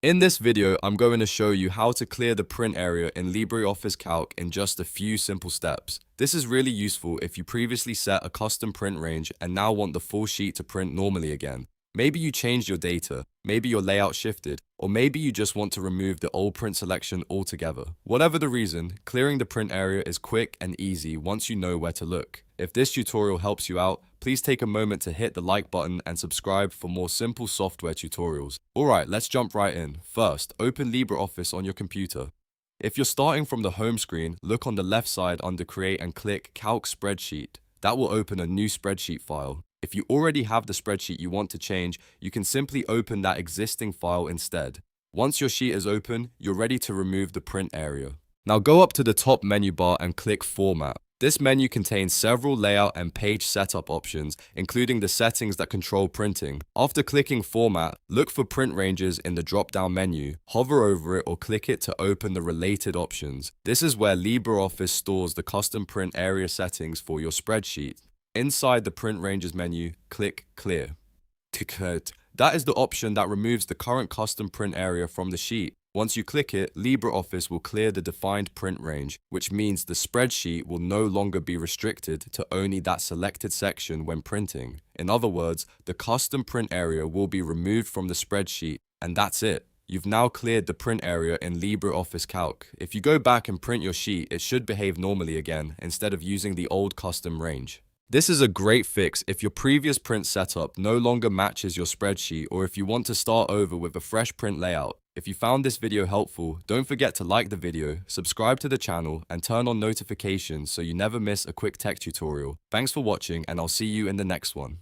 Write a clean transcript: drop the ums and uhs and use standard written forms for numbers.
In this video, I'm going to show you how to clear the print area in LibreOffice Calc in just a few simple steps. This is really useful if you previously set a custom print range and now want the full sheet to print normally again. Maybe you changed your data, maybe your layout shifted, or maybe you just want to remove the old print selection altogether. Whatever the reason, clearing the print area is quick and easy once you know where to look. If this tutorial helps you out, please take a moment to hit the like button and subscribe for more simple software tutorials. Alright, let's jump right in. First, open LibreOffice on your computer. If you're starting from the home screen, look on the left side under Create and click Calc Spreadsheet. That will open a new spreadsheet file. If you already have the spreadsheet you want to change, you can simply open that existing file instead. Once your sheet is open, you're ready to remove the print area. Now go up to the top menu bar and click Format. This menu contains several layout and page setup options, including the settings that control printing. After clicking Format, look for print ranges in the drop-down menu. Hover over it or click it to open the related options. This is where LibreOffice stores the custom print area settings for your spreadsheet. Inside the print ranges menu, click Clear. That is the option that removes the current custom print area from the sheet. Once you click it, LibreOffice will clear the defined print range, which means the spreadsheet will no longer be restricted to only that selected section when printing. In other words, the custom print area will be removed from the spreadsheet, and that's it. You've now cleared the print area in LibreOffice Calc. If you go back and print your sheet, it should behave normally again, instead of using the old custom range. This is a great fix if your previous print setup no longer matches your spreadsheet or if you want to start over with a fresh print layout. If you found this video helpful, don't forget to like the video, subscribe to the channel, and turn on notifications so you never miss a quick tech tutorial. Thanks for watching, and I'll see you in the next one.